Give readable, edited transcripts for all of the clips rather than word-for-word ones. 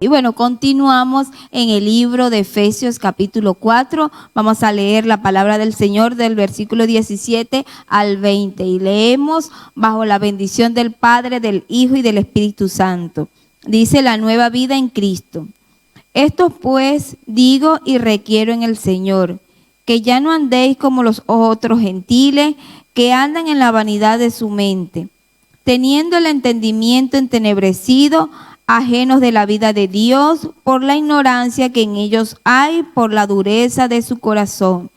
Y bueno, continuamos en el libro de Efesios capítulo 4. Vamos a leer la palabra del Señor del versículo 17 al 20. Y leemos bajo la bendición del Padre, del Hijo y del Espíritu Santo. Dice la nueva vida en Cristo. Esto pues digo y requiero en el Señor, que ya no andéis como los otros gentiles que andan en la vanidad de su mente, teniendo el entendimiento entenebrecido, ajenos de la vida de Dios por la ignorancia que en ellos hay, por la dureza de su corazón,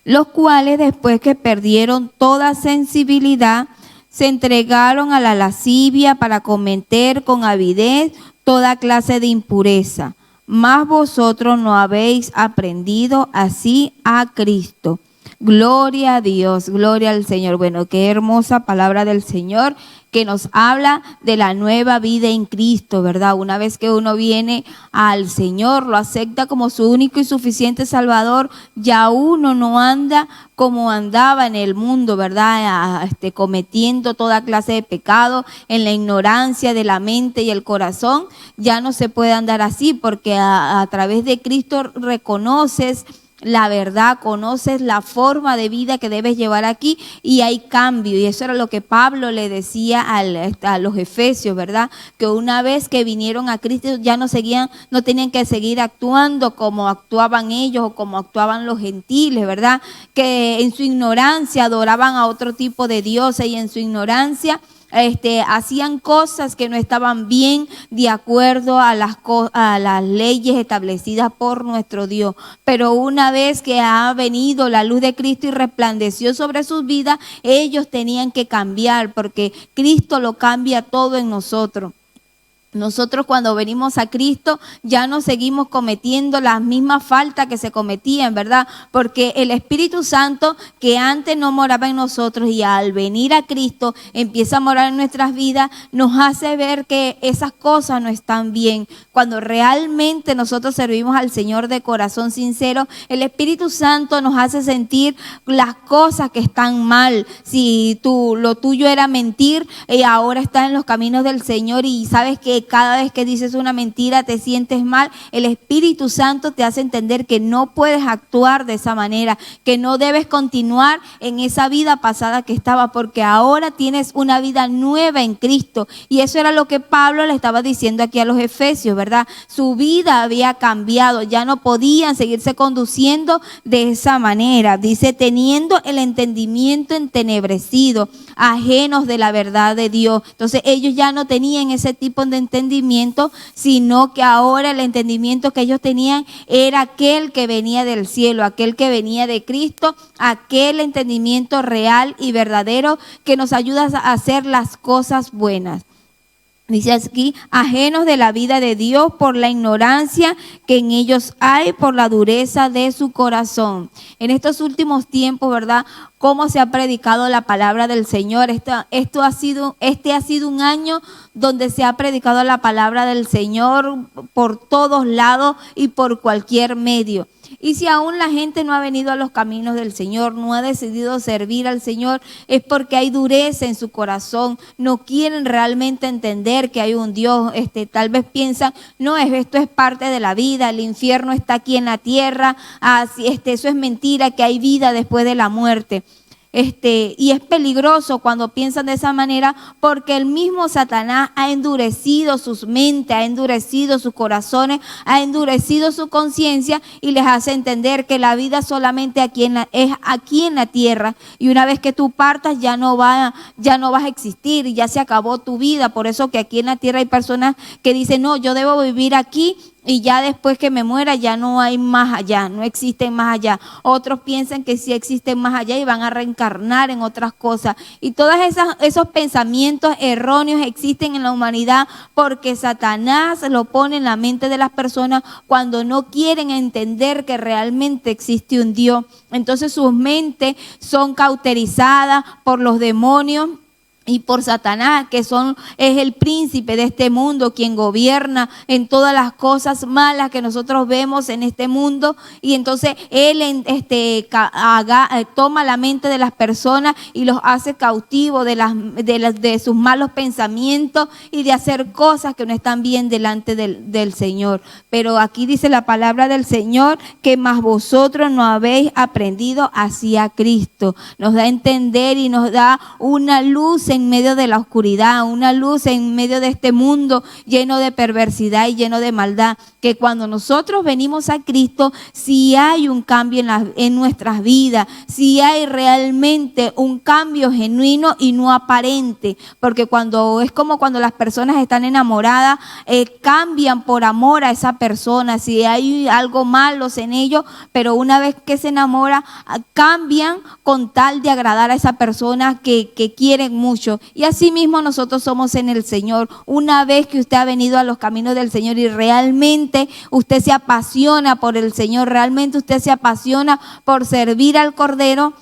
los cuales después que perdieron toda sensibilidad, se entregaron a la lascivia para cometer con avidez toda clase de impureza. Mas vosotros no habéis aprendido así a Cristo. Gloria a Dios, gloria al Señor. Bueno, qué hermosa palabra del Señor que nos habla de la nueva vida en Cristo, ¿verdad? Una vez que uno viene al Señor, lo acepta como su único y suficiente Salvador, ya uno no anda como andaba en el mundo, ¿verdad? Cometiendo toda clase de pecado, en la ignorancia de la mente y el corazón. Ya no se puede andar así porque a través de Cristo reconoces la verdad, conoces la forma de vida que debes llevar aquí y hay cambio. Y eso era lo que Pablo le decía a los efesios, ¿verdad? Que una vez que vinieron a Cristo ya no tenían que seguir actuando como actuaban ellos o como actuaban los gentiles, ¿verdad? Que en su ignorancia adoraban a otro tipo de dioses y en su ignorancia hacían cosas que no estaban bien de acuerdo a las leyes establecidas por nuestro Dios. Pero una vez que ha venido la luz de Cristo y resplandeció sobre sus vidas, ellos tenían que cambiar porque Cristo lo cambia todo en nosotros. Nosotros cuando venimos a Cristo ya no seguimos cometiendo las mismas faltas que se cometían, ¿verdad? Porque el Espíritu Santo que antes no moraba en nosotros y al venir a Cristo empieza a morar en nuestras vidas, nos hace ver que esas cosas no están bien. Cuando realmente nosotros servimos al Señor de corazón sincero, el Espíritu Santo nos hace sentir las cosas que están mal. Si lo tuyo era mentir y ahora estás en los caminos del Señor y sabes que cada vez que dices una mentira te sientes mal, el Espíritu Santo te hace entender que no puedes actuar de esa manera, que no debes continuar en esa vida pasada que estaba, porque ahora tienes una vida nueva en Cristo. Y eso era lo que Pablo le estaba diciendo aquí a los efesios, ¿verdad? Su vida había cambiado, ya no podían seguirse conduciendo de esa manera. Dice, teniendo el entendimiento entenebrecido, ajenos de la verdad de Dios. Entonces ellos ya no tenían ese tipo de entendimiento, sino que ahora el entendimiento que ellos tenían era aquel que venía del cielo, aquel que venía de Cristo, aquel entendimiento real y verdadero que nos ayuda a hacer las cosas buenas. Dice aquí, ajenos de la vida de Dios por la ignorancia que en ellos hay, por la dureza de su corazón. En estos últimos tiempos, ¿verdad? Cómo se ha predicado la palabra del Señor. Este ha sido un año donde se ha predicado la palabra del Señor por todos lados y por cualquier medio. Y si aún la gente no ha venido a los caminos del Señor, no ha decidido servir al Señor, es porque hay dureza en su corazón, no quieren realmente entender que hay un Dios, tal vez piensan, no, esto es parte de la vida, el infierno está aquí en la tierra, eso es mentira, que hay vida después de la muerte. Y es peligroso cuando piensan de esa manera porque el mismo Satanás ha endurecido sus mentes, ha endurecido sus corazones, ha endurecido su conciencia y les hace entender que la vida solamente es aquí en la tierra y una vez que tú partas ya no vas a existir y ya se acabó tu vida. Por eso que aquí en la tierra hay personas que dicen, no, yo debo vivir aquí y ya después que me muera ya no hay más allá, no existen más allá. Otros piensan que sí existen más allá y van a reencarnar en otras cosas. Y todos esos pensamientos erróneos existen en la humanidad porque Satanás lo pone en la mente de las personas cuando no quieren entender que realmente existe un Dios. Entonces sus mentes son cauterizadas por los demonios y por Satanás, es el príncipe de este mundo, quien gobierna en todas las cosas malas que nosotros vemos en este mundo. Y entonces él toma la mente de las personas y los hace cautivos de sus malos pensamientos y de hacer cosas que no están bien delante del Señor. Pero aquí dice la palabra del Señor que más vosotros no habéis aprendido hacia Cristo. Nos da a entender y nos da una luz en medio de la oscuridad, una luz en medio de este mundo lleno de perversidad y lleno de maldad, que cuando nosotros venimos a Cristo, si hay un cambio en nuestras vidas, si hay realmente un cambio genuino y no aparente, porque es como cuando las personas están enamoradas, cambian por amor a esa persona, si hay algo malo en ellos, pero una vez que se enamora, cambian con tal de agradar a esa persona que quieren mucho. Y así mismo nosotros somos en el Señor. Una vez que usted ha venido a los caminos del Señor y realmente usted se apasiona por el Señor, realmente usted se apasiona por servir al Cordero,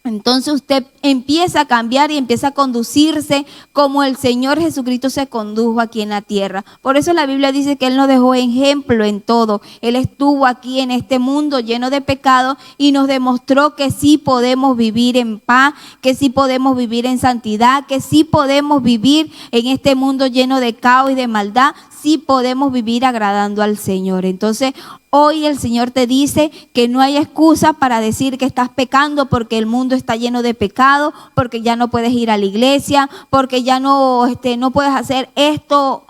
entonces usted empieza a cambiar y empieza a conducirse como el Señor Jesucristo se condujo aquí en la tierra. Por eso la Biblia dice que Él nos dejó ejemplo en todo. Él estuvo aquí en este mundo lleno de pecado y nos demostró que sí podemos vivir en paz, que sí podemos vivir en santidad, que sí podemos vivir en este mundo lleno de caos y de maldad, sí podemos vivir agradando al Señor. Entonces, hoy el Señor te dice que no hay excusa para decir que estás pecando porque el mundo está lleno de pecado, porque ya no puedes ir a la iglesia, porque ya no puedes hacer esto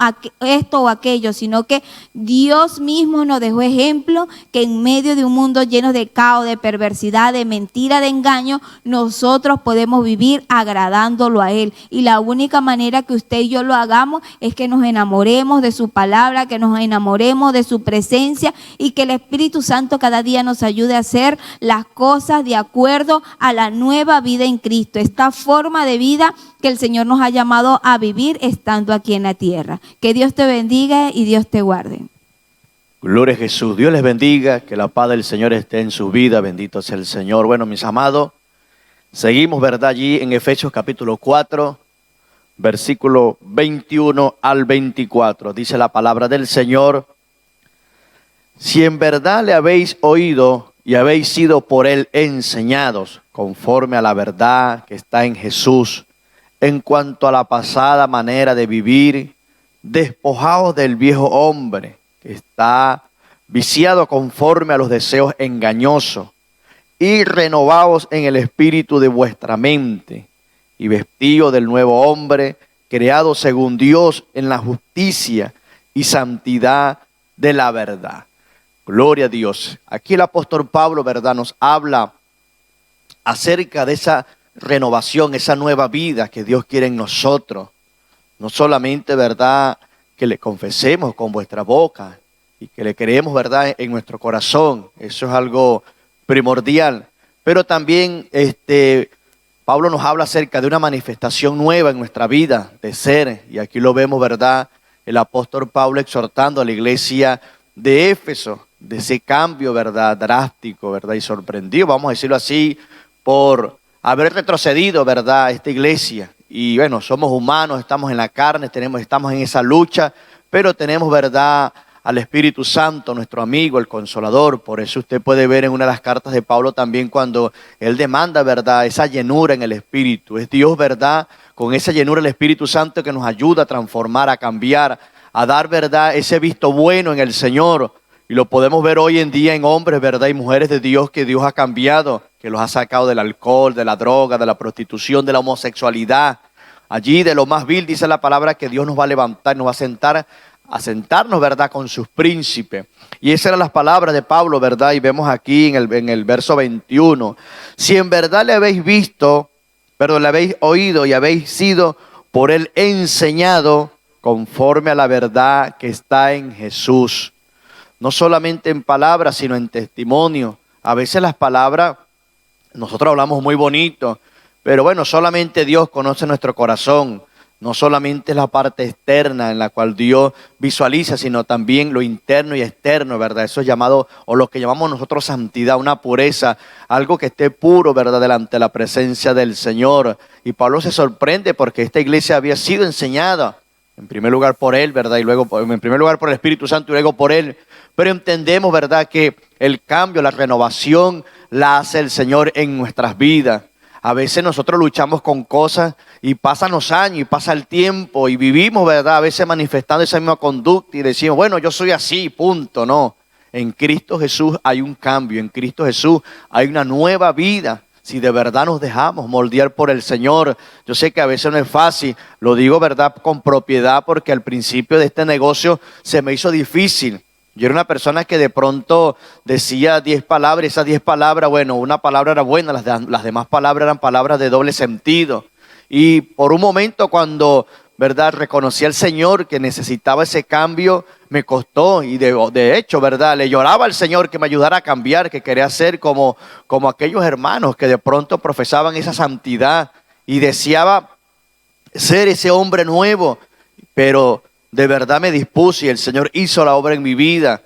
o aquello, sino que Dios mismo nos dejó ejemplo que en medio de un mundo lleno de caos, de perversidad, de mentira, de engaño, nosotros podemos vivir agradándolo a Él. Y la única manera que usted y yo lo hagamos es que nos enamoremos de su palabra, que nos enamoremos de su presencia y que el Espíritu Santo cada día nos ayude a hacer las cosas de acuerdo a la nueva vida en Cristo, esta forma de vida que el Señor nos ha llamado a vivir estando aquí en la tierra. Que Dios te bendiga y Dios te guarde. Gloria a Jesús. Dios les bendiga, que la paz del Señor esté en su vida. Bendito sea el Señor. Bueno, mis amados, seguimos, ¿verdad? Allí en Efesios capítulo 4, versículo 21 al 24. Dice la palabra del Señor: si en verdad le habéis oído y habéis sido por Él enseñados, conforme a la verdad que está en Jesús, en cuanto a la pasada manera de vivir, despojaos del viejo hombre, que está viciado conforme a los deseos engañosos, y renovaos en el espíritu de vuestra mente, y vestidos del nuevo hombre, creado según Dios en la justicia y santidad de la verdad. Gloria a Dios. Aquí el apóstol Pablo, ¿verdad?, nos habla acerca de esa renovación, esa nueva vida que Dios quiere en nosotros. No solamente, ¿verdad?, que le confesemos con vuestra boca y que le creemos, ¿verdad?, en nuestro corazón. Eso es algo primordial. Pero también Pablo nos habla acerca de una manifestación nueva en nuestra vida de ser. Y aquí lo vemos, ¿verdad?, el apóstol Pablo exhortando a la iglesia de Éfeso, de ese cambio, ¿verdad?, drástico, ¿verdad?, y sorprendido, vamos a decirlo así, por haber retrocedido, ¿verdad?, esta iglesia. Y bueno, somos humanos, estamos en la carne, estamos en esa lucha, pero tenemos, ¿verdad?, al Espíritu Santo, nuestro amigo, el Consolador. Por eso usted puede ver en una de las cartas de Pablo también cuando él demanda, ¿verdad?, esa llenura en el Espíritu. Es Dios, ¿verdad?, con esa llenura del Espíritu Santo que nos ayuda a transformar, a cambiar, a dar, ¿verdad?, ese visto bueno en el Señor. Y lo podemos ver hoy en día en hombres, ¿verdad?, y mujeres de Dios que Dios ha cambiado, que los ha sacado del alcohol, de la droga, de la prostitución, de la homosexualidad. Allí de lo más vil dice la palabra que Dios nos va a levantar, nos va a sentarnos, ¿verdad?, con sus príncipes. Y esas eran las palabras de Pablo, ¿verdad? Y vemos aquí en el verso 21. Si en verdad le habéis le habéis oído y habéis sido por Él enseñado conforme a la verdad que está en Jesús. No solamente en palabras, sino en testimonio. A veces las palabras, nosotros hablamos muy bonito, pero bueno, solamente Dios conoce nuestro corazón. No solamente es la parte externa en la cual Dios visualiza, sino también lo interno y externo, ¿verdad? Eso es llamado, o lo que llamamos nosotros santidad, una pureza, algo que esté puro, ¿verdad? Delante de la presencia del Señor. Y Pablo se sorprende porque esta iglesia había sido enseñada, en primer lugar por él, ¿verdad? Y luego, en primer lugar por el Espíritu Santo y luego por él. Pero entendemos, ¿verdad?, que el cambio, la renovación, la hace el Señor en nuestras vidas. A veces nosotros luchamos con cosas y pasan los años y pasa el tiempo y vivimos, ¿verdad?, a veces manifestando esa misma conducta y decimos, bueno, yo soy así, punto. No, en Cristo Jesús hay un cambio, en Cristo Jesús hay una nueva vida. Si de verdad nos dejamos moldear por el Señor. Yo sé que a veces no es fácil, lo digo, ¿verdad?, con propiedad, porque al principio de este negocio se me hizo difícil. Yo era una persona que de pronto decía 10 palabras, esas 10 palabras, bueno, una palabra era buena, las demás palabras eran palabras de doble sentido. Y por un momento cuando, ¿verdad?, reconocí al Señor que necesitaba ese cambio, me costó. Y de hecho, ¿verdad?, le lloraba al Señor que me ayudara a cambiar, que quería ser como aquellos hermanos que de pronto profesaban esa santidad y deseaba ser ese hombre nuevo, pero de verdad me dispuse y el Señor hizo la obra en mi vida.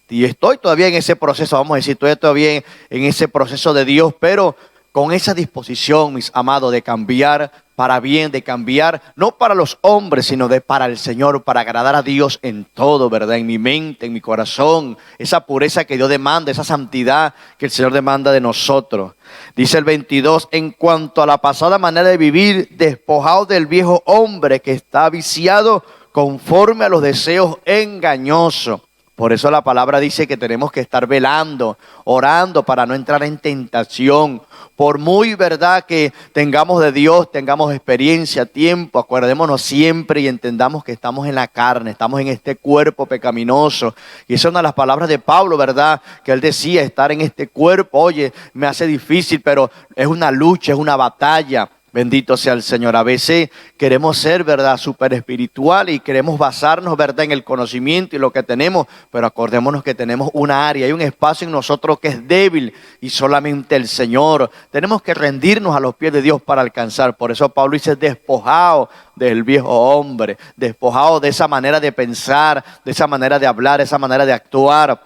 Y estoy todavía en ese proceso, vamos a decir, estoy todavía en ese proceso de Dios, pero con esa disposición, mis amados, de cambiar para bien, de cambiar no para los hombres, sino para el Señor, para agradar a Dios en todo, ¿verdad? En mi mente, en mi corazón, esa pureza que Dios demanda, esa santidad que el Señor demanda de nosotros. Dice el 22, en cuanto a la pasada manera de vivir, despojados del viejo hombre que está viciado conforme a los deseos engañosos. Por eso la palabra dice que tenemos que estar velando, orando para no entrar en tentación. Por muy verdad que tengamos de Dios, tengamos experiencia, tiempo, acordémonos siempre y entendamos que estamos en la carne, estamos en este cuerpo pecaminoso. Y esa es una de las palabras de Pablo, ¿verdad? Que él decía, estar en este cuerpo, oye, me hace difícil, pero es una lucha, es una batalla. Bendito sea el Señor. A veces queremos ser, ¿verdad?, súper espiritual y queremos basarnos, ¿verdad?, en el conocimiento y lo que tenemos, pero acordémonos que tenemos una área, hay un espacio en nosotros que es débil y solamente el Señor. Tenemos que rendirnos a los pies de Dios para alcanzar. Por eso Pablo dice, despojado del viejo hombre, despojado de esa manera de pensar, de esa manera de hablar, de esa manera de actuar.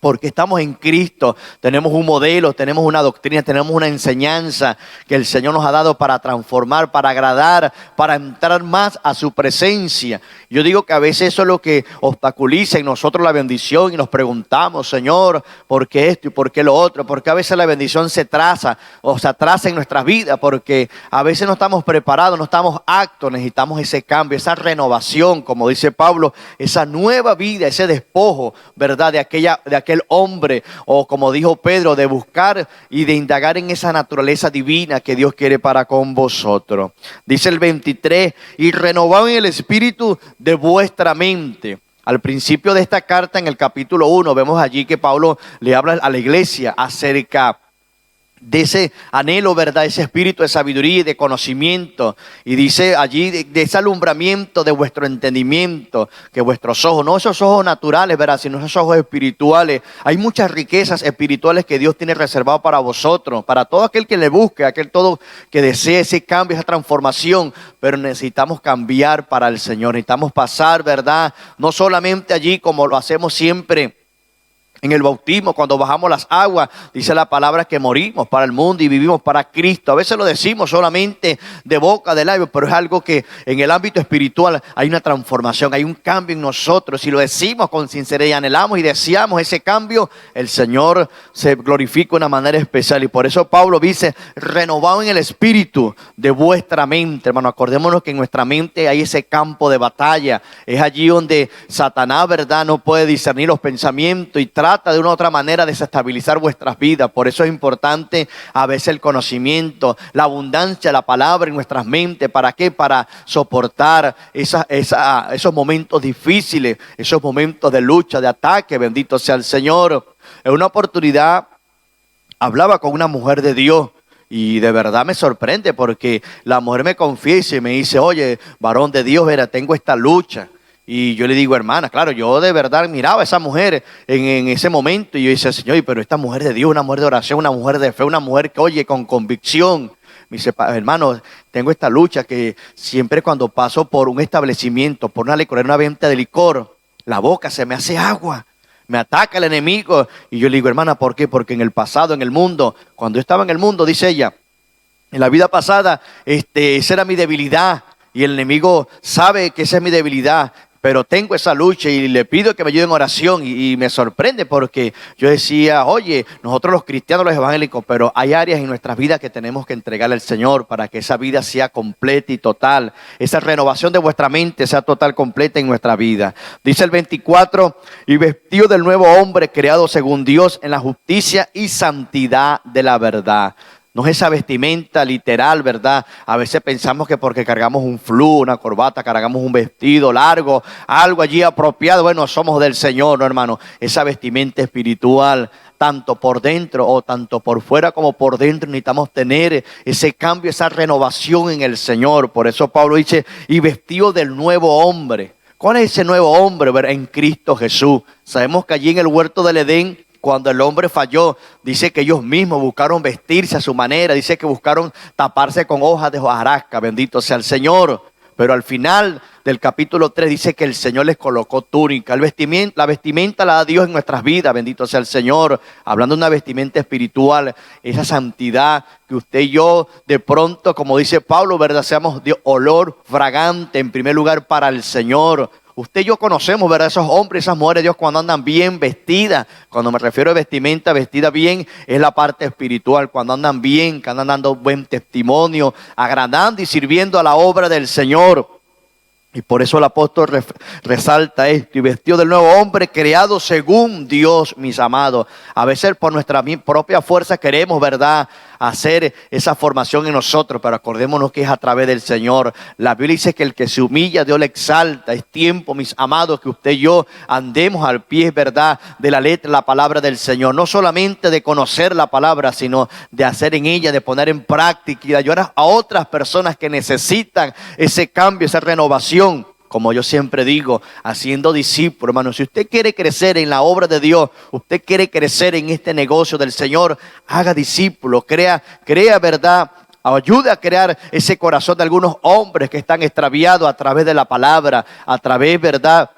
Porque estamos en Cristo, tenemos un modelo, tenemos una doctrina, tenemos una enseñanza que el Señor nos ha dado para transformar, para agradar, para entrar más a su presencia. Yo digo que a veces eso es lo que obstaculiza en nosotros la bendición y nos preguntamos, Señor, ¿por qué esto y por qué lo otro? Porque a veces la bendición se atrasa en nuestras vidas, porque a veces no estamos preparados, no estamos aptos, necesitamos ese cambio, esa renovación, como dice Pablo, esa nueva vida, ese despojo, ¿verdad?, de aquel hombre, o como dijo Pedro, de buscar y de indagar en esa naturaleza divina que Dios quiere para con vosotros. Dice el 23, y renovado en el espíritu de vuestra mente. Al principio de esta carta, en el capítulo 1, vemos allí que Pablo le habla a la iglesia acerca de ese anhelo, ¿verdad?, ese espíritu de sabiduría y de conocimiento. Y dice allí de ese alumbramiento de vuestro entendimiento, que vuestros ojos, no esos ojos naturales, ¿verdad?, sino esos ojos espirituales. Hay muchas riquezas espirituales que Dios tiene reservado para vosotros, para todo aquel que le busque, aquel todo que desee ese cambio, esa transformación. Pero necesitamos cambiar para el Señor, necesitamos pasar, ¿verdad?, no solamente allí como lo hacemos siempre en el bautismo, cuando bajamos las aguas, dice la palabra que morimos para el mundo y vivimos para Cristo. A veces lo decimos solamente de boca, de labios, pero es algo que en el ámbito espiritual hay una transformación, hay un cambio en nosotros. Si lo decimos con sinceridad y anhelamos y deseamos ese cambio, el Señor se glorifica de una manera especial. Y por eso Pablo dice, renovado en el espíritu de vuestra mente. Hermano, acordémonos que en nuestra mente hay ese campo de batalla. Es allí donde Satanás, ¿verdad?, no puede discernir los pensamientos y trata de una u otra manera de desestabilizar vuestras vidas. Por eso es importante a veces el conocimiento, la abundancia de la palabra en nuestras mentes. ¿Para qué? Para soportar esos momentos difíciles, esos momentos de lucha, de ataque. Bendito sea el Señor. En una oportunidad hablaba con una mujer de Dios. Y de verdad me sorprende porque la mujer me confiesa y me dice, oye, varón de Dios, verá, tengo esta lucha. Y yo le digo, hermana, claro, yo de verdad miraba a esa mujer en ese momento y yo decía, Señor, pero esta mujer de Dios, una mujer de oración, una mujer de fe, una mujer que oye con convicción. Me dice, hermano, tengo esta lucha que siempre cuando paso por un establecimiento, por una licorería, una venta de licor, la boca se me hace agua. Me ataca el enemigo. Y yo le digo, hermana, ¿por qué? Porque en el pasado, en el mundo, cuando yo estaba en el mundo, dice ella, en la vida pasada, esa era mi debilidad. Y el enemigo sabe que esa es mi debilidad. Pero tengo esa lucha y le pido que me ayude en oración. Y me sorprende porque yo decía, oye, nosotros los cristianos, los evangélicos, pero hay áreas en nuestras vidas que tenemos que entregarle al Señor para que esa vida sea completa y total. Esa renovación de vuestra mente sea total, completa en nuestra vida. Dice el 24, y vestido del nuevo hombre creado según Dios en la justicia y santidad de la verdad. No es esa vestimenta literal, ¿verdad? A veces pensamos que porque cargamos un flú, una corbata, cargamos un vestido largo, algo allí apropiado, bueno, somos del Señor, ¿no, hermano? Esa vestimenta espiritual, tanto por dentro o tanto por fuera como por dentro, necesitamos tener ese cambio, esa renovación en el Señor. Por eso Pablo dice, y vestido del nuevo hombre. ¿Cuál es ese nuevo hombre? En Cristo Jesús. Sabemos que allí en el huerto del Edén, cuando el hombre falló, dice que ellos mismos buscaron vestirse a su manera, dice que buscaron taparse con hojas de hojarasca, bendito sea el Señor. Pero al final del capítulo 3 dice que el Señor les colocó túnica. La vestimenta la da Dios en nuestras vidas, bendito sea el Señor. Hablando de una vestimenta espiritual, esa santidad que usted y yo de pronto, como dice Pablo, ¿verdad? Seamos de olor fragante en primer lugar para el Señor. Usted y yo conocemos, ¿verdad? Esos hombres, esas mujeres de Dios cuando andan bien vestidas. Cuando me refiero a vestimenta, vestida bien, es la parte espiritual. Cuando andan bien, que andan dando buen testimonio, agradando y sirviendo a la obra del Señor. Y por eso el apóstol resalta esto, y vestido del nuevo hombre creado según Dios, mis amados. A veces por nuestra propia fuerza queremos, ¿verdad?, hacer esa formación en nosotros, pero acordémonos que es a través del Señor. La Biblia dice que el que se humilla, Dios le exalta. Es tiempo, mis amados, que usted y yo andemos al pie, ¿verdad?, de la letra, la palabra del Señor. No solamente de conocer la palabra, sino de hacer en ella, de poner en práctica y de ayudar a otras personas que necesitan ese cambio, esa renovación. Como yo siempre digo, haciendo discípulos, hermano. Si usted quiere crecer en la obra de Dios, usted quiere crecer en este negocio del Señor, haga discípulos, crea verdad, ayude a crear ese corazón de algunos hombres que están extraviados a través de la palabra, a través, verdad,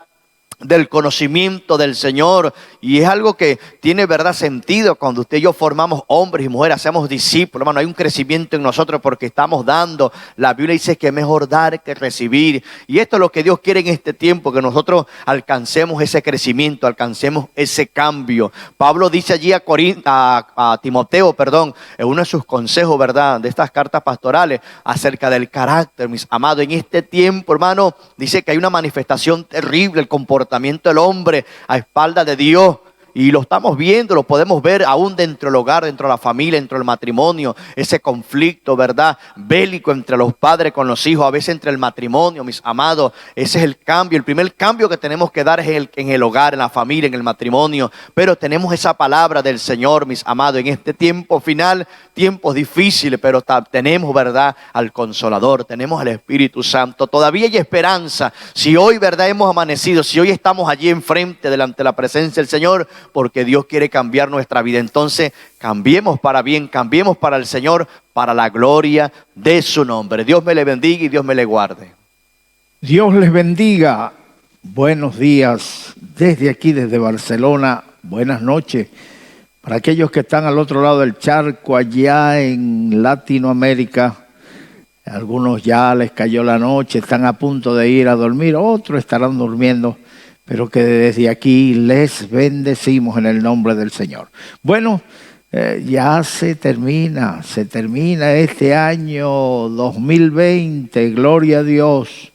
del conocimiento del Señor. Y es algo que tiene, verdad, sentido cuando usted y yo formamos hombres y mujeres, hacemos discípulos, hermano. Hay un crecimiento en nosotros porque estamos dando. La Biblia dice que es mejor dar que recibir, y esto es lo que Dios quiere en este tiempo, que nosotros alcancemos ese crecimiento, alcancemos ese cambio. Pablo dice allí a Timoteo, en uno de sus consejos, verdad, de estas cartas pastorales, acerca del carácter, mis amados. En este tiempo, hermano, dice que hay una manifestación terrible, el comportamiento del hombre a espaldas de Dios. Y lo estamos viendo, lo podemos ver aún dentro del hogar, dentro de la familia, dentro del matrimonio. Ese conflicto, ¿verdad?, bélico entre los padres con los hijos, a veces entre el matrimonio, mis amados. Ese es el cambio. El primer cambio que tenemos que dar es en el hogar, en la familia, en el matrimonio. Pero tenemos esa palabra del Señor, mis amados, en este tiempo final, tiempos difíciles, pero tenemos, ¿verdad?, al Consolador, tenemos al Espíritu Santo. Todavía hay esperanza. Si hoy, ¿verdad?, hemos amanecido, si hoy estamos allí enfrente, delante de la presencia del Señor, porque Dios quiere cambiar nuestra vida. Entonces, cambiemos para bien, cambiemos para el Señor, para la gloria de su nombre. Dios me le bendiga y Dios me le guarde. Dios les bendiga. Buenos días desde aquí, desde Barcelona. Buenas noches para aquellos que están al otro lado del charco, allá en Latinoamérica. Algunos ya les cayó la noche, están a punto de ir a dormir, otros estarán durmiendo, pero que desde aquí les bendecimos en el nombre del Señor. Bueno, ya se termina este año 2020, gloria a Dios.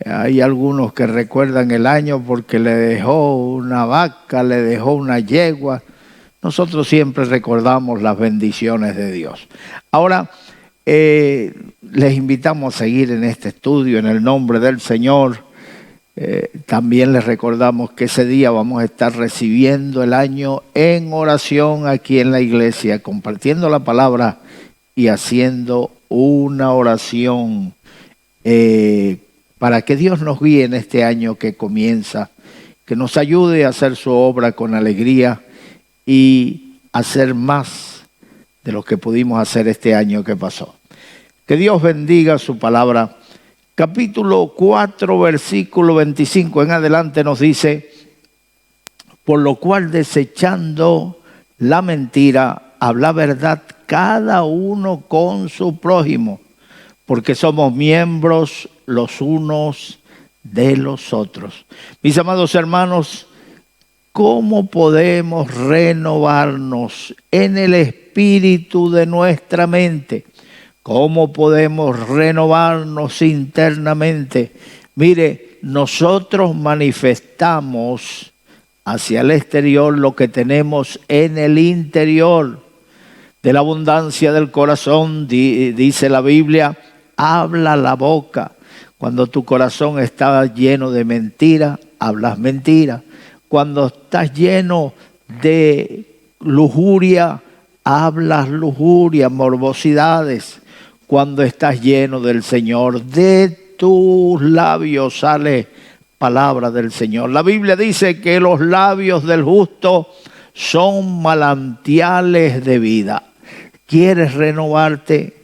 Hay algunos que recuerdan el año porque le dejó una vaca, le dejó una yegua. Nosotros siempre recordamos las bendiciones de Dios. Ahora, les invitamos a seguir en este estudio en el nombre del Señor. También les recordamos que ese día vamos a estar recibiendo el año en oración aquí en la iglesia, compartiendo la palabra y haciendo una oración para que Dios nos guíe en este año que comienza, que nos ayude a hacer su obra con alegría y hacer más de lo que pudimos hacer este año que pasó. Que Dios bendiga su palabra. Capítulo 4, versículo 25 en adelante nos dice: por lo cual, desechando la mentira, habla verdad cada uno con su prójimo, porque somos miembros los unos de los otros. Mis amados hermanos, ¿cómo podemos renovarnos en el espíritu de nuestra mente? ¿Cómo podemos renovarnos internamente? Mire, nosotros manifestamos hacia el exterior lo que tenemos en el interior. De la abundancia del corazón, dice la Biblia, habla la boca. Cuando tu corazón está lleno de mentira, hablas mentira. Cuando estás lleno de lujuria, hablas lujuria, morbosidades. Cuando estás lleno del Señor, de tus labios sale palabra del Señor. La Biblia dice que los labios del justo son manantiales de vida. ¿Quieres renovarte?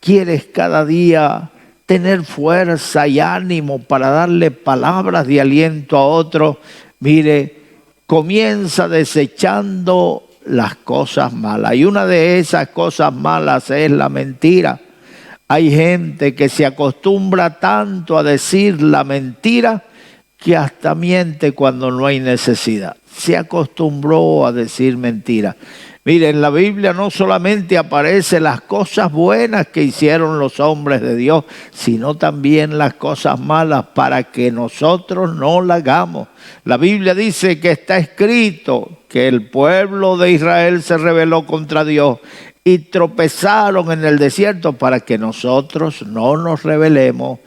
¿Quieres cada día tener fuerza y ánimo para darle palabras de aliento a otro? Mire, comienza desechando las cosas malas. Y una de esas cosas malas es la mentira. Hay gente que se acostumbra tanto a decir la mentira que hasta miente cuando no hay necesidad. Se acostumbró a decir mentira. Miren, en la Biblia no solamente aparecen las cosas buenas que hicieron los hombres de Dios, sino también las cosas malas para que nosotros no las hagamos. La Biblia dice que está escrito que el pueblo de Israel se rebeló contra Dios y tropezaron en el desierto para que nosotros no nos rebelemos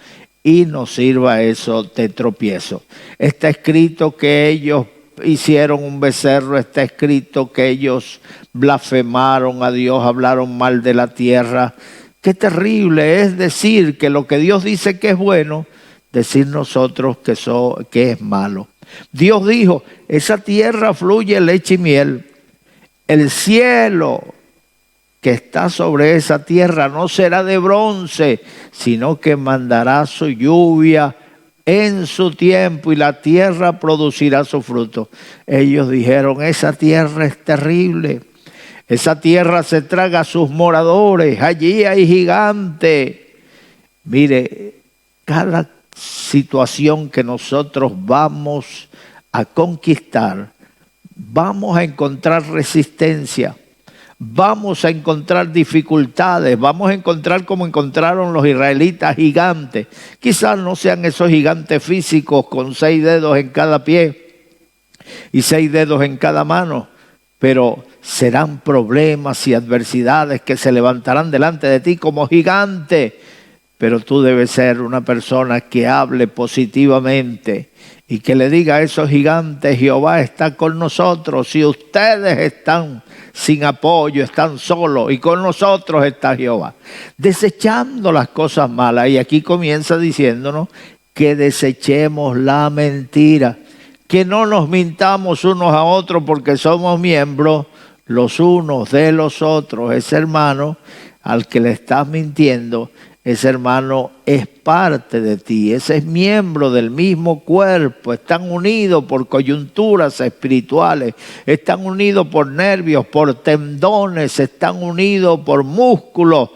y nos sirva eso de tropiezo. Está escrito que ellos hicieron un becerro, está escrito que ellos blasfemaron a Dios, hablaron mal de la tierra. Qué terrible es decir que lo que Dios dice que es bueno, decir nosotros que es malo. Dios dijo, esa tierra fluye leche y miel. El cielo que está sobre esa tierra no será de bronce, sino que mandará su lluvia en su tiempo y la tierra producirá su fruto. Ellos dijeron, esa tierra es terrible, esa tierra se traga a sus moradores, allí hay gigantes. Mire, cada situación que nosotros vamos a conquistar, vamos a encontrar resistencia. Vamos a encontrar dificultades, vamos a encontrar como encontraron los israelitas gigantes. Quizás no sean esos gigantes físicos con 6 dedos en cada pie y 6 dedos en cada mano, pero serán problemas y adversidades que se levantarán delante de ti como gigantes. Pero tú debes ser una persona que hable positivamente y que le diga a esos gigantes, Jehová está con nosotros. Si ustedes están sin apoyo, están solos y con nosotros está Jehová. Desechando las cosas malas. Y aquí comienza diciéndonos que desechemos la mentira. Que no nos mintamos unos a otros porque somos miembros los unos de los otros. Ese hermano al que le estás mintiendo, ese hermano es parte de ti, ese es miembro del mismo cuerpo, están unidos por coyunturas espirituales, están unidos por nervios, por tendones, están unidos por músculos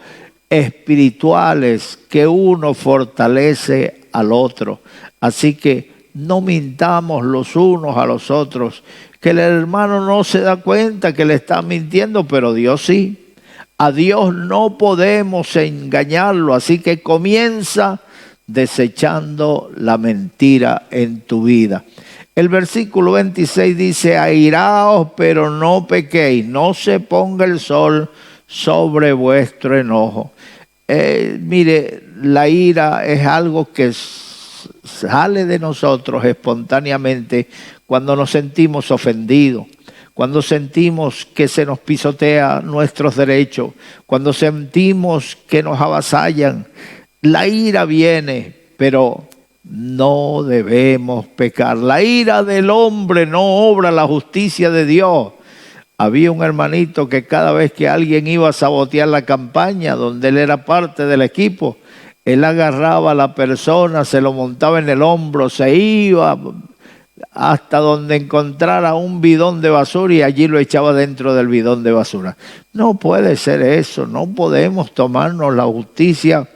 espirituales que uno fortalece al otro. Así que no mintamos los unos a los otros, que el hermano no se da cuenta que le están mintiendo, pero Dios sí. A Dios no podemos engañarlo, así que comienza desechando la mentira en tu vida. El versículo 26 dice, airaos, pero no pequéis, no se ponga el sol sobre vuestro enojo. Mire, la ira es algo que sale de nosotros espontáneamente cuando nos sentimos ofendidos. Cuando sentimos que se nos pisotea nuestros derechos, cuando sentimos que nos avasallan, la ira viene, pero no debemos pecar. La ira del hombre no obra la justicia de Dios. Había un hermanito que cada vez que alguien iba a sabotear la campaña, donde él era parte del equipo, él agarraba a la persona, se lo montaba en el hombro, se iba hasta donde encontrara un bidón de basura y allí lo echaba dentro del bidón de basura. No puede ser eso, no podemos tomarnos la justicia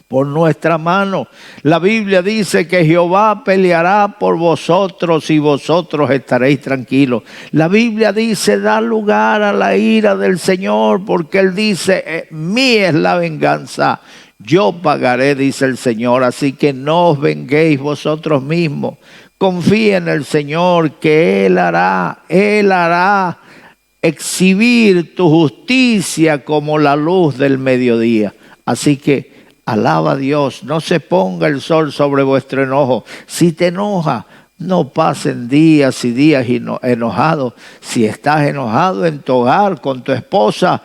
por nuestra mano. La Biblia dice que Jehová peleará por vosotros y vosotros estaréis tranquilos. La Biblia dice, da lugar a la ira del Señor, porque Él dice, mía es la venganza, yo pagaré, dice el Señor. Así que no os venguéis vosotros mismos. Confía en el Señor, que Él hará exhibir tu justicia como la luz del mediodía. Así que alaba a Dios, no se ponga el sol sobre vuestro enojo. Si te enoja, no pasen días y días enojados. Si estás enojado en tu hogar con tu esposa,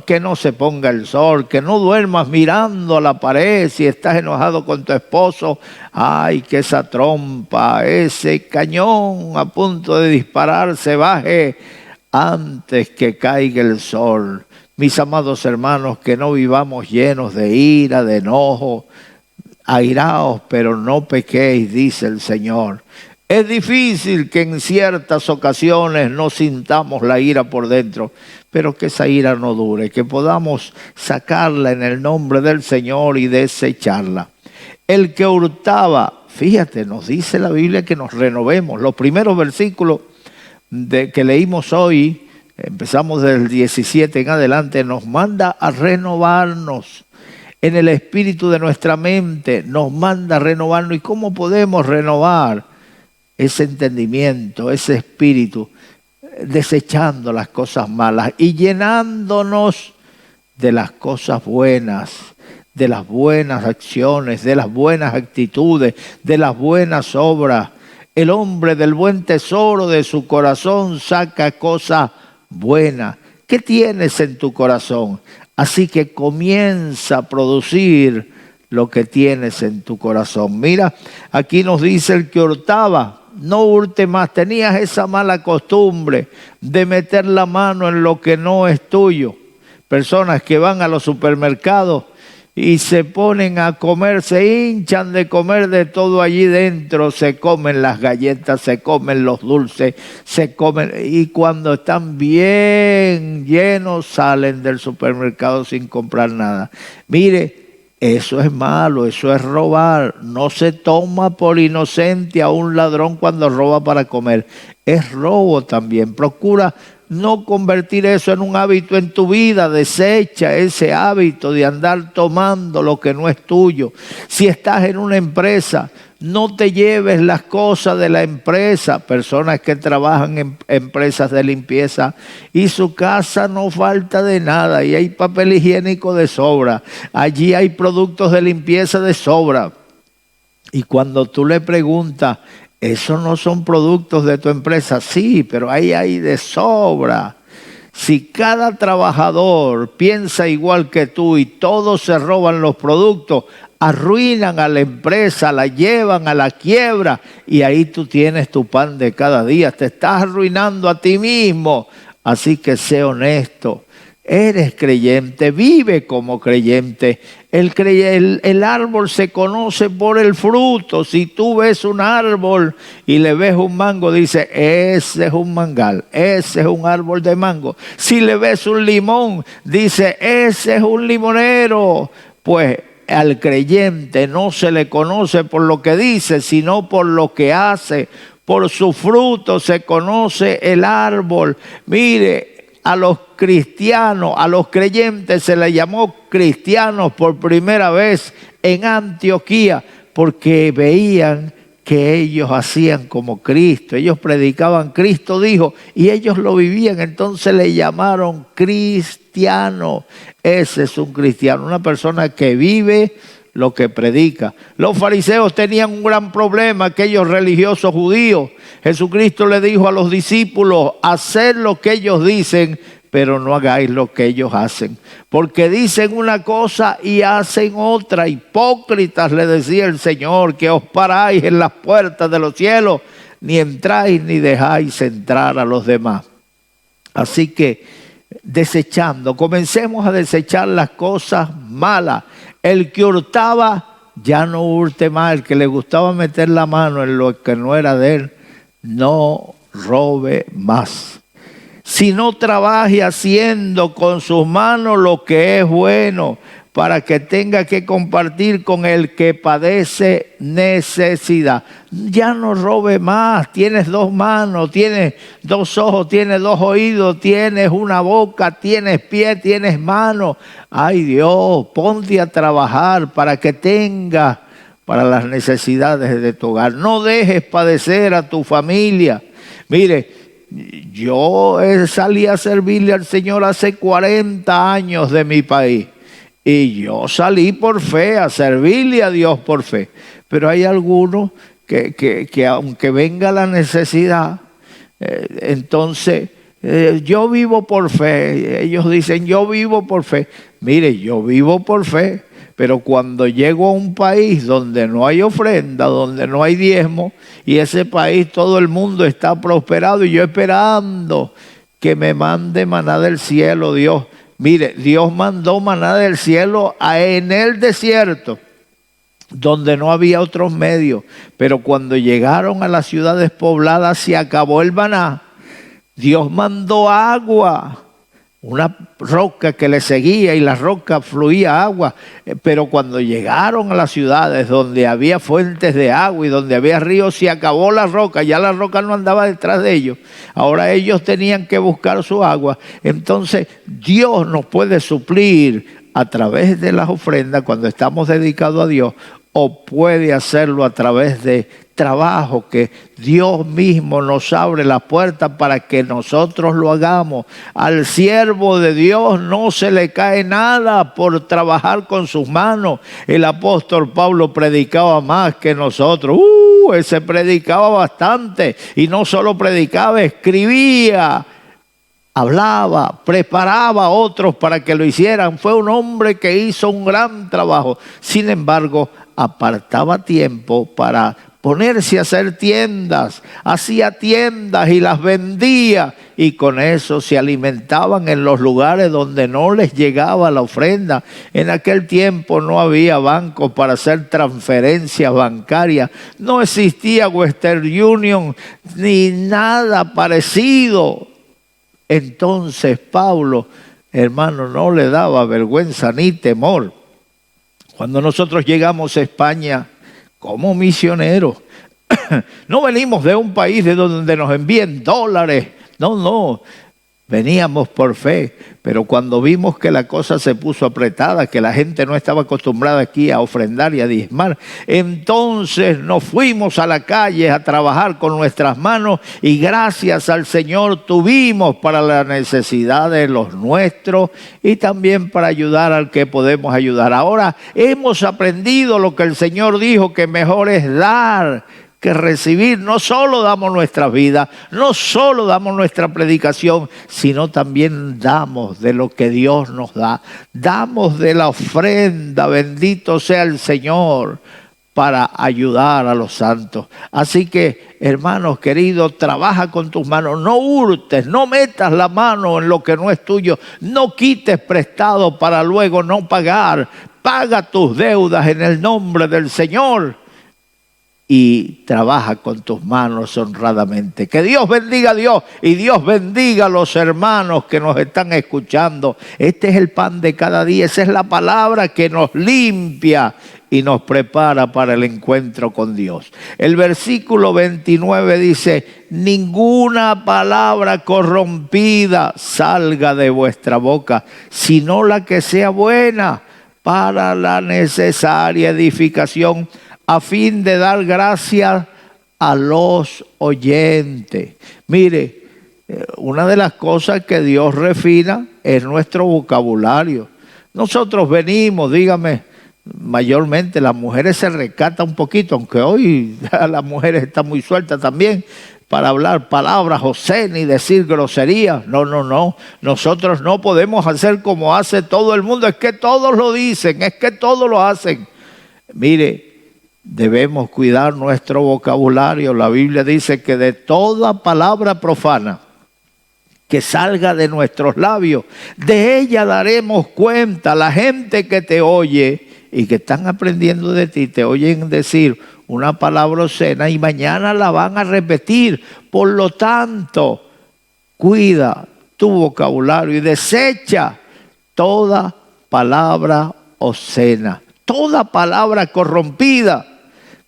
que no se ponga el sol, que no duermas mirando a la pared. Si estás enojado con tu esposo, ay, que esa trompa, ese cañón a punto de disparar se baje antes que caiga el sol. Mis amados hermanos, que no vivamos llenos de ira, de enojo. Airaos, pero no pequéis, dice el Señor. Es difícil que en ciertas ocasiones no sintamos la ira por dentro, pero que esa ira no dure, que podamos sacarla en el nombre del Señor y desecharla. El que hurtaba, fíjate, nos dice la Biblia que nos renovemos. Los primeros versículos que leímos hoy, empezamos del 17 en adelante, nos manda a renovarnos en el espíritu de nuestra mente, nos manda a renovarnos. ¿Y cómo podemos renovar ese entendimiento, ese espíritu? Desechando las cosas malas y llenándonos de las cosas buenas, de las buenas acciones, de las buenas actitudes, de las buenas obras. El hombre del buen tesoro de su corazón saca cosas buenas. ¿Qué tienes en tu corazón? Así que comienza a producir lo que tienes en tu corazón. Mira, aquí nos dice el que hurtaba, no hurte más. Tenías esa mala costumbre de meter la mano en lo que no es tuyo. Personas que van a los supermercados y se ponen a comer, se hinchan de comer de todo allí dentro, se comen las galletas, se comen los dulces, se comen, y cuando están bien llenos salen del supermercado sin comprar nada. Mire, eso es malo, eso es robar. No se toma por inocente a un ladrón cuando roba para comer. Es robo también. Procura no convertir eso en un hábito en tu vida. Desecha ese hábito de andar tomando lo que no es tuyo. Si estás en una empresa, no te lleves las cosas de la empresa. Personas que trabajan en empresas de limpieza y su casa no falta de nada y hay papel higiénico de sobra. Allí hay productos de limpieza de sobra. Y cuando tú le preguntas, ¿esos no son productos de tu empresa? Sí, pero ahí hay de sobra. Si cada trabajador piensa igual que tú y todos se roban los productos, arruinan a la empresa, la llevan a la quiebra y ahí tú tienes tu pan de cada día. Te estás arruinando a ti mismo. Así que sé honesto. Eres creyente, vive como creyente. El árbol se conoce por el fruto. Si tú ves un árbol y le ves un mango, dice, ese es un mangal, ese es un árbol de mango. Si le ves un limón, dice, ese es un limonero. Pues al creyente no se le conoce por lo que dice, sino por lo que hace. Por su fruto se conoce el árbol. Mire, a los cristianos, a los creyentes se les llamó cristianos por primera vez en Antioquía porque veían que ellos hacían como Cristo. Ellos predicaban, Cristo dijo, y ellos lo vivían. Entonces le llamaron cristiano. Ese es un cristiano, una persona que vive lo que predica. Los fariseos tenían un gran problema, aquellos religiosos judíos. Jesucristo le dijo a los discípulos, haced lo que ellos dicen, pero no hagáis lo que ellos hacen. Porque dicen una cosa y hacen otra. Hipócritas, le decía el Señor, que os paráis en las puertas de los cielos, ni entráis ni dejáis entrar a los demás. Así que comencemos a desechar las cosas malas. El que hurtaba, ya no hurte más. El que le gustaba meter la mano en lo que no era de él, no robe más. Sino trabaje haciendo con sus manos lo que es bueno, para que tenga que compartir con el que padece necesidad. Ya no robe más. Tienes 2 manos, tienes 2 ojos, tienes 2 oídos, tienes una boca, tienes pie, tienes mano. Ay Dios, ponte a trabajar para que tengas para las necesidades de tu hogar. No dejes padecer a tu familia. Mire, yo salí a servirle al Señor hace 40 años de mi país. Y yo salí por fe, a servirle a Dios por fe. Pero hay algunos que aunque venga la necesidad, entonces yo vivo por fe. Ellos dicen, yo vivo por fe. Mire, yo vivo por fe, pero cuando llego a un país donde no hay ofrenda, donde no hay diezmo, y ese país todo el mundo está prosperado, y yo esperando que me mande maná del cielo, Dios. Mire, Dios mandó maná del cielo en el desierto, donde no había otros medios. Pero cuando llegaron a las ciudades pobladas, se acabó el maná. Dios mandó agua, una roca que le seguía, y la roca fluía agua. Pero cuando llegaron a las ciudades donde había fuentes de agua y donde había ríos, se acabó la roca. Ya la roca no andaba detrás de ellos. Ahora ellos tenían que buscar su agua. Entonces Dios nos puede suplir a través de las ofrendas cuando estamos dedicados a Dios, o puede hacerlo a través de trabajo que Dios mismo nos abre la puerta para que nosotros lo hagamos. Al siervo de Dios no se le cae nada por trabajar con sus manos. El apóstol Pablo predicaba más que nosotros. Ese predicaba bastante, y no solo predicaba, escribía, hablaba, preparaba a otros para que lo hicieran. Fue un hombre que hizo un gran trabajo. Sin embargo, apartaba tiempo para ponerse a hacer tiendas. Hacía tiendas y las vendía, y con eso se alimentaban en los lugares donde no les llegaba la ofrenda. En aquel tiempo no había bancos para hacer transferencias bancarias. No existía Western Union ni nada parecido. Entonces Pablo, hermano, no le daba vergüenza ni temor. Cuando nosotros llegamos a España como misioneros, no venimos de un país de donde nos envíen dólares. No. Veníamos por fe, pero cuando vimos que la cosa se puso apretada, que la gente no estaba acostumbrada aquí a ofrendar y a diezmar, entonces nos fuimos a la calle a trabajar con nuestras manos, y gracias al Señor tuvimos para la necesidad de los nuestros y también para ayudar al que podemos ayudar. Ahora hemos aprendido lo que el Señor dijo, que mejor es dar que recibir. No solo damos nuestra vida, no solo damos nuestra predicación, sino también damos de lo que Dios nos da. Damos de la ofrenda, bendito sea el Señor, para ayudar a los santos. Así que, hermanos queridos, trabaja con tus manos, no hurtes, no metas la mano en lo que no es tuyo, no quites prestado para luego no pagar. Paga tus deudas en el nombre del Señor y trabaja con tus manos honradamente. Que Dios bendiga a Dios, y Dios bendiga a los hermanos que nos están escuchando. Este es el pan de cada día. Esa es la palabra que nos limpia y nos prepara para el encuentro con Dios. El versículo 29 dice: ninguna palabra corrompida salga de vuestra boca, sino la que sea buena para la necesaria edificación, a fin de dar gracias a los oyentes. Mire, una de las cosas que Dios refina es nuestro vocabulario. Nosotros venimos, dígame, mayormente las mujeres se recatan un poquito, aunque hoy las mujeres están muy sueltas también para hablar palabras obscenas y decir groserías. No. Nosotros no podemos hacer como hace todo el mundo. Es que todos lo dicen, es que todos lo hacen. Mire, debemos cuidar nuestro vocabulario. La Biblia dice que de toda palabra profana que salga de nuestros labios. De ella daremos cuenta. La gente que te oye y que están aprendiendo de ti, te oyen decir una palabra obscena y mañana la van a repetir. Por lo tanto, cuida tu vocabulario y desecha toda palabra obscena, toda palabra corrompida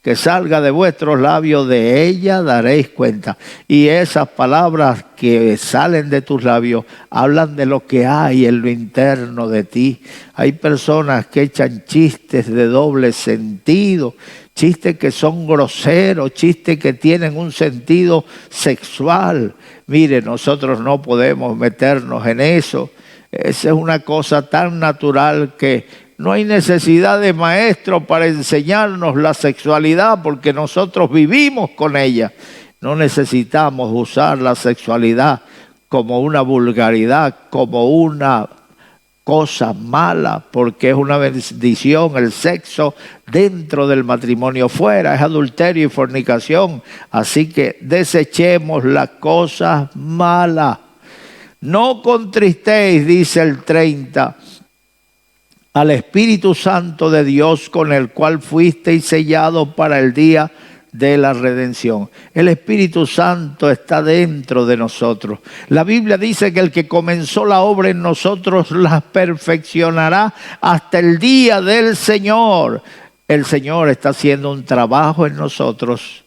que salga de vuestros labios, de ella daréis cuenta. Y esas palabras que salen de tus labios hablan de lo que hay en lo interno de ti. Hay personas que echan chistes de doble sentido, chistes que son groseros, chistes que tienen un sentido sexual. Mire, nosotros no podemos meternos en eso. Esa es una cosa tan natural que no hay necesidad de maestro para enseñarnos la sexualidad porque nosotros vivimos con ella. No necesitamos usar la sexualidad como una vulgaridad, como una cosa mala, porque es una bendición el sexo dentro del matrimonio. Fuera es adulterio y fornicación. Así que desechemos las cosas malas. No contristéis, dice el 30, al Espíritu Santo de Dios, con el cual fuisteis sellados para el día de la redención. El Espíritu Santo está dentro de nosotros. La Biblia dice que el que comenzó la obra en nosotros la perfeccionará hasta el día del Señor. El Señor está haciendo un trabajo en nosotros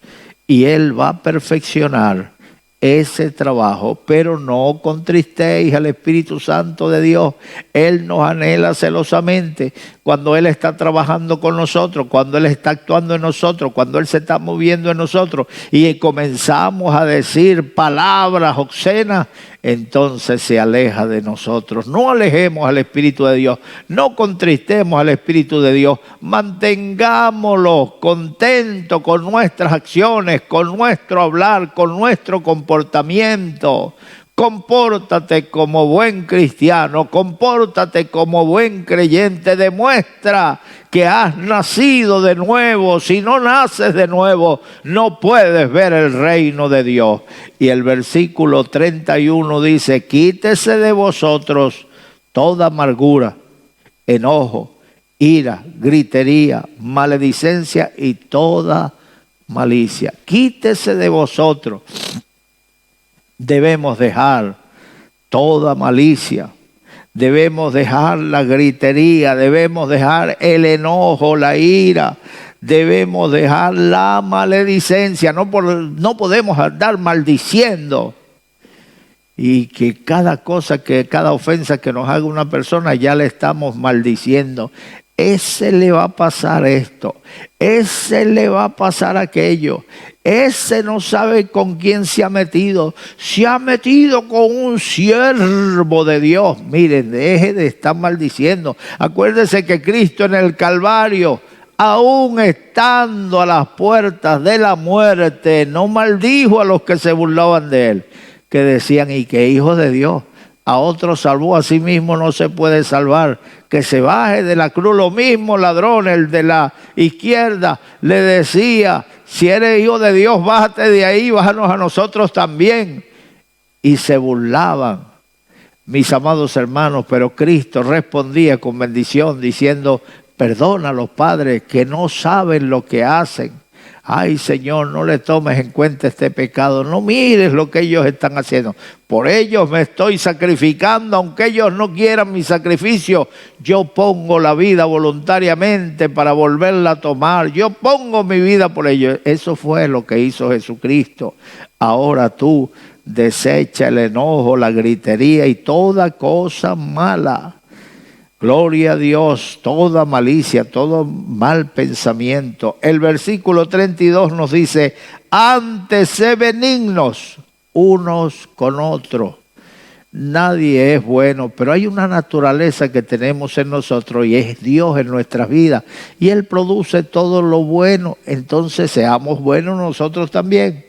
y Él va a perfeccionar ese trabajo, pero no contristéis al Espíritu Santo de Dios. Él nos anhela celosamente cuando Él está trabajando con nosotros, cuando Él está actuando en nosotros, cuando Él se está moviendo en nosotros y comenzamos a decir palabras obscenas, entonces se aleja de nosotros. No alejemos al Espíritu de Dios, no contristemos al Espíritu de Dios, mantengámoslo contento con nuestras acciones, con nuestro hablar, con nuestro comportamiento. Compórtate como buen cristiano, compórtate como buen creyente, demuestra que has nacido de nuevo. Si no naces de nuevo, no puedes ver el reino de Dios. Y el versículo 31 dice, quítese de vosotros toda amargura, enojo, ira, gritería, maledicencia y toda malicia. Quítese de vosotros. Debemos dejar toda malicia, debemos dejar la gritería, debemos dejar el enojo, la ira, debemos dejar la maledicencia. No podemos andar maldiciendo y que cada ofensa que nos haga una persona ya le estamos maldiciendo. Ese le va a pasar esto, ese le va a pasar aquello, ese no sabe con quién se ha metido con un siervo de Dios. Miren, deje de estar maldiciendo. Acuérdese que Cristo en el Calvario, aún estando a las puertas de la muerte, no maldijo a los que se burlaban de Él, que decían, y que hijo de Dios. A otro salvó, a sí mismo no se puede salvar. Que se baje de la cruz. Lo mismo ladrón, el de la izquierda, le decía, si eres hijo de Dios, bájate de ahí, bájanos a nosotros también. Y se burlaban, mis amados hermanos, pero Cristo respondía con bendición diciendo, perdona a los padres que no saben lo que hacen. Ay, Señor, no le tomes en cuenta este pecado. No mires lo que ellos están haciendo. Por ellos me estoy sacrificando, aunque ellos no quieran mi sacrificio. Yo pongo la vida voluntariamente para volverla a tomar. Yo pongo mi vida por ellos. Eso fue lo que hizo Jesucristo. Ahora tú desecha el enojo, la gritería y toda cosa mala. Gloria a Dios, toda malicia, todo mal pensamiento. El versículo 32 nos dice, antes sé benignos unos con otros. Nadie es bueno, pero hay una naturaleza que tenemos en nosotros y es Dios en nuestras vidas. Y Él produce todo lo bueno, entonces seamos buenos nosotros también.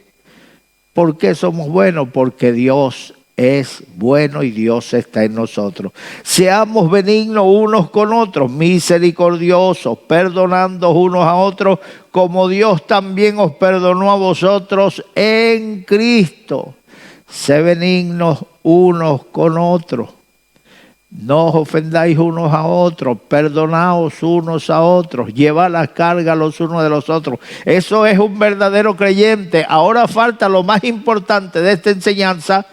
¿Por qué somos buenos? Porque Dios es bueno y Dios está en nosotros. Seamos benignos unos con otros, misericordiosos, perdonando unos a otros, como Dios también os perdonó a vosotros en Cristo. sé benignos unos con otros. No os ofendáis unos a otros, perdonaos unos a otros, llevad las cargas los unos de los otros. Eso es un verdadero creyente. Ahora falta lo más importante de esta enseñanza.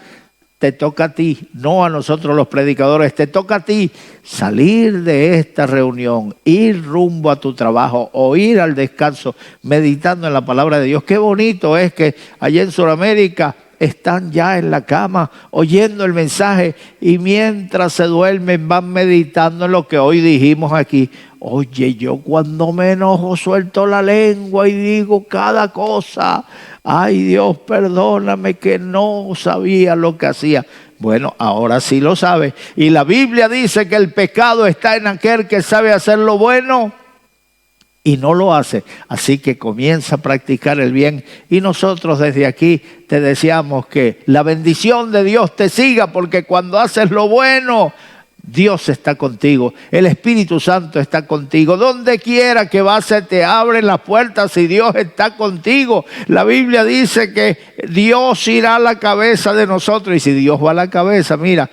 Te toca a ti, no a nosotros los predicadores, te toca a ti salir de esta reunión, ir rumbo a tu trabajo o ir al descanso meditando en la palabra de Dios. Qué bonito es que allá en Sudamérica están ya en la cama oyendo el mensaje y mientras se duermen van meditando en lo que hoy dijimos aquí. Oye, yo cuando me enojo suelto la lengua y digo cada cosa. Ay, Dios, perdóname que no sabía lo que hacía. Bueno, ahora sí lo sabe. Y la Biblia dice que el pecado está en aquel que sabe hacer lo bueno y no lo hace. Así que comienza a practicar el bien. Y nosotros desde aquí te deseamos que la bendición de Dios te siga, porque cuando haces lo bueno, Dios está contigo, el Espíritu Santo está contigo. Donde quiera que vas se te abren las puertas y Dios está contigo. La Biblia dice que Dios irá a la cabeza de nosotros y si Dios va a la cabeza, mira,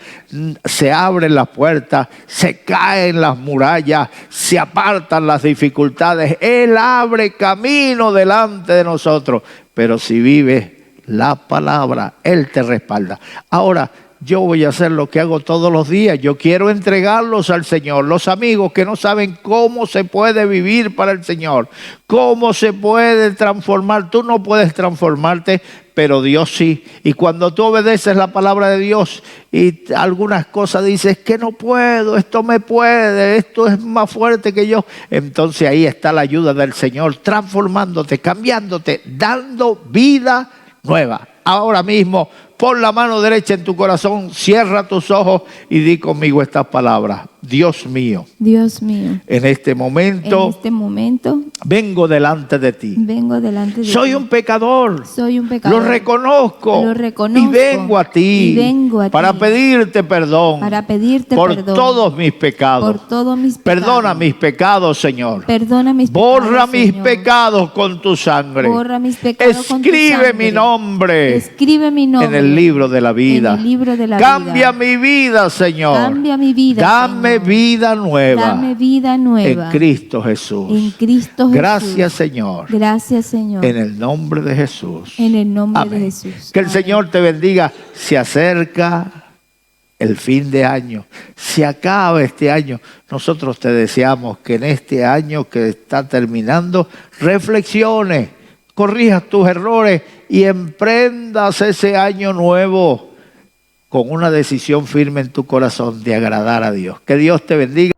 se abren las puertas, se caen las murallas, se apartan las dificultades. Él abre camino delante de nosotros, pero si vives la palabra, Él te respalda. Ahora, yo voy a hacer lo que hago todos los días. Yo quiero entregarlos al Señor. Los amigos que no saben cómo se puede vivir para el Señor, cómo se puede transformar. Tú no puedes transformarte, pero Dios sí. Y cuando tú obedeces la palabra de Dios y algunas cosas dices que no puedo, esto me puede, esto es más fuerte que yo, entonces ahí está la ayuda del Señor, transformándote, cambiándote, dando vida nueva. Ahora mismo, pon la mano derecha en tu corazón, cierra tus ojos y di conmigo estas palabras. Dios mío, en este momento, vengo delante de ti. Soy un pecador. Lo reconozco. Y vengo a ti para pedirte perdón por todos mis pecados. Perdona mis pecados, Señor. Borra mis pecados con tu sangre. Escribe mi nombre en el libro de la vida. Cambia mi vida, Señor. Dame vida nueva. En Cristo Jesús. Gracias, Señor. En el nombre de Jesús. Amén. Que el Señor te bendiga. Se acerca el fin de año. Se acaba este año. Nosotros te deseamos que en este año que está terminando, reflexiones, corrijas tus errores y emprendas ese año nuevo con una decisión firme en tu corazón de agradar a Dios. Que Dios te bendiga.